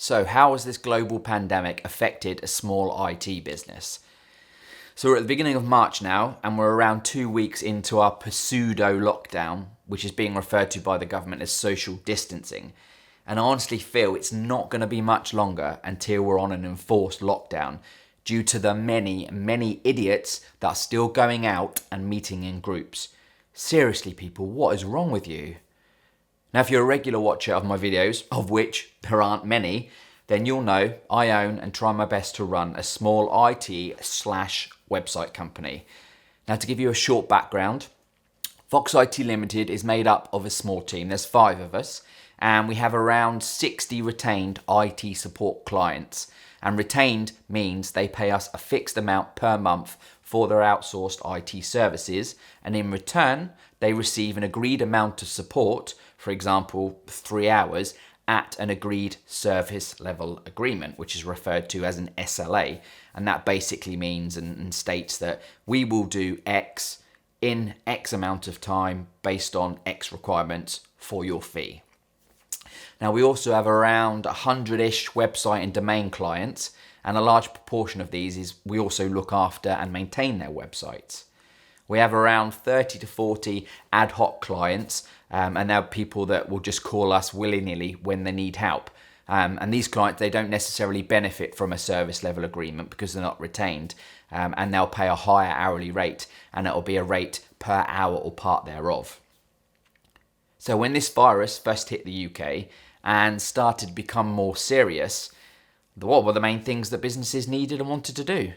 So how has this global pandemic affected a small IT business? So we're at the beginning of March now, and we're around 2 weeks into our pseudo lockdown, which is being referred to by the government as social distancing. And I honestly feel it's not going to be much longer until we're on an enforced lockdown due to the many idiots that are still going out and meeting in groups. Seriously, people, what is wrong with you? Now, if you're a regular watcher of my videos, of which there aren't many, then you'll know I own and try my best to run a small IT/website company. Now, to give you a short background, Fox IT Limited is made up of a small team. There's 5 of us, and we have around 60 retained IT support clients. And retained means they pay us a fixed amount per month for their outsourced IT services, and in return, they receive an agreed amount of support, for example, 3 hours, at an agreed service level agreement, which is referred to as an SLA. And that basically means and states that we will do X in X amount of time based on X requirements for your fee. Now, we also have around 100-ish website and domain clients, and a large proportion of these is we also look after and maintain their websites. We have around 30 to 40 ad hoc clients, and they're people that will just call us willy-nilly when they need help. And these clients, they don't necessarily benefit from a service level agreement because they're not retained, and they'll pay a higher hourly rate, and it'll be a rate per hour or part thereof. So when this virus first hit the UK and started to become more serious, what were the main things that businesses needed and wanted to do?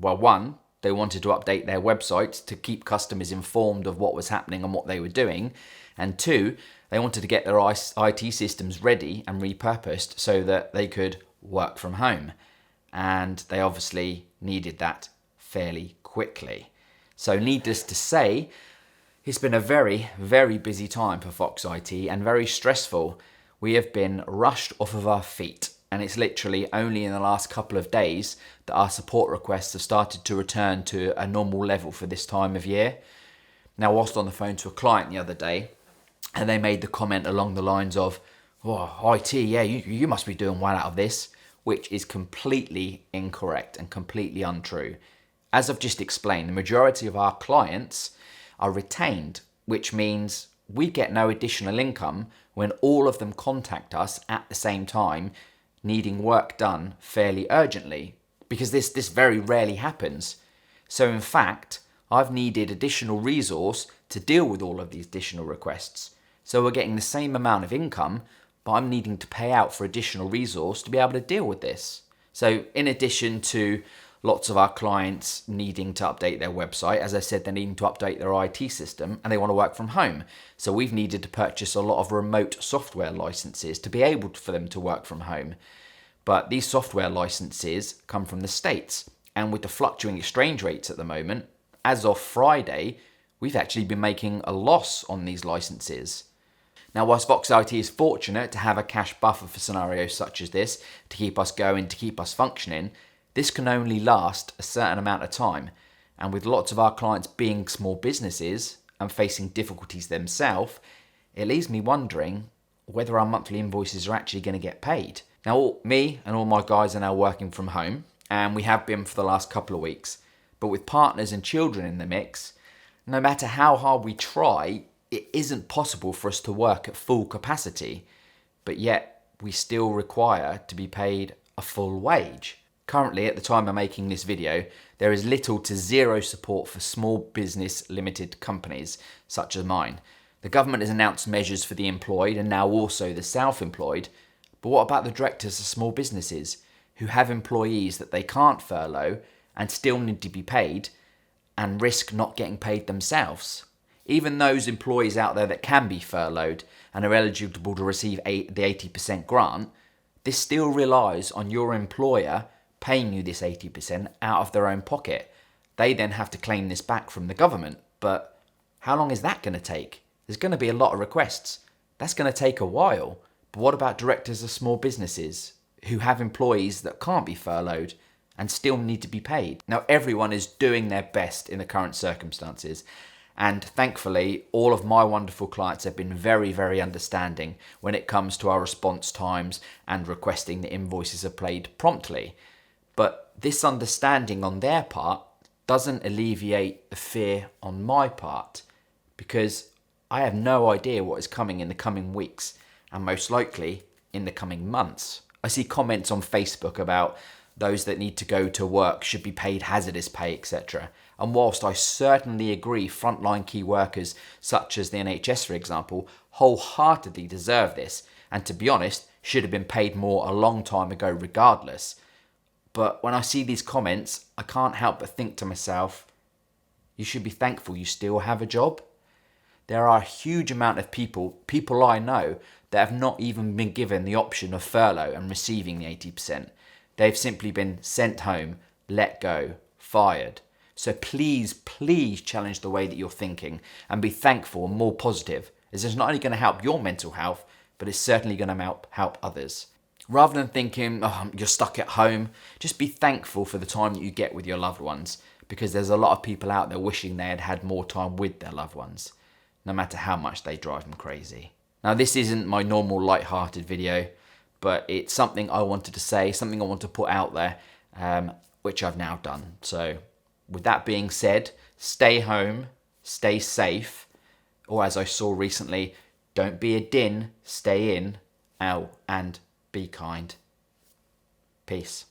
Well, one, they wanted to update their websites to keep customers informed of what was happening and what they were doing. And 2, they wanted to get their IT systems ready and repurposed so that they could work from home. And they obviously needed that fairly quickly. So needless to say, it's been a very busy time for Fox IT and very stressful. We have been rushed off of our feet, and it's literally only in the last couple of days that our support requests have started to return to a normal level for this time of year. Now, whilst on the phone to a client the other day, and they made the comment along the lines of, "Oh, IT, yeah, you must be doing well out of this," which is completely incorrect and completely untrue. As I've just explained, the majority of our clients are retained, which means we get no additional income when all of them contact us at the same time needing work done fairly urgently, because this very rarely happens. So in fact, I've needed additional resource to deal with all of these additional requests. So we're getting the same amount of income, but I'm needing to pay out for additional resource to be able to deal with this. So in addition to lots of our clients needing to update their website, as I said, they're needing to update their IT system and they want to work from home. So we've needed to purchase a lot of remote software licenses to be able for them to work from home. But these software licenses come from the States. And with the fluctuating exchange rates at the moment, as of Friday, we've actually been making a loss on these licenses. Now, whilst Fox IT is fortunate to have a cash buffer for scenarios such as this, to keep us going, to keep us functioning, this can only last a certain amount of time. And with lots of our clients being small businesses and facing difficulties themselves, it leaves me wondering whether our monthly invoices are actually going to get paid. Now, me and all my guys are now working from home, and we have been for the last couple of weeks. But with partners and children in the mix, no matter how hard we try, it isn't possible for us to work at full capacity. But yet, we still require to be paid a full wage. Currently, at the time of making this video, there is little to zero support for small business limited companies such as mine. The government has announced measures for the employed and now also the self-employed. But what about the directors of small businesses who have employees that they can't furlough and still need to be paid and risk not getting paid themselves? Even those employees out there that can be furloughed and are eligible to receive the 80% grant, this still relies on your employer paying you this 80% out of their own pocket. They then have to claim this back from the government. But how long is that going to take? There's going to be a lot of requests. That's going to take a while. But what about directors of small businesses who have employees that can't be furloughed and still need to be paid? Now, everyone is doing their best in the current circumstances. And thankfully, all of my wonderful clients have been very, very understanding when it comes to our response times and requesting that invoices are paid promptly. But this understanding on their part doesn't alleviate the fear on my part, because I have no idea what is coming in the coming weeks and most likely in the coming months. I see comments on Facebook about those that need to go to work should be paid hazardous pay, etc. And whilst I certainly agree frontline key workers such as the NHS, for example, wholeheartedly deserve this, and to be honest, should have been paid more a long time ago regardless. But when I see these comments, I can't help but think to myself, you should be thankful you still have a job. There are a huge amount of people I know, that have not even been given the option of furlough and receiving the 80%. They've simply been sent home, let go, fired. So please, please challenge the way that you're thinking and be thankful and more positive, as it's not only going to help your mental health, but it's certainly going to help others. Rather than thinking, oh, you're stuck at home, just be thankful for the time that you get with your loved ones, because there's a lot of people out there wishing they had had more time with their loved ones, no matter how much they drive them crazy. Now, this isn't my normal light-hearted video, but it's something I wanted to say, something I want to put out there, which I've now done. So with that being said, stay home, stay safe, or as I saw recently, don't be a din, stay in, and be kind. Peace.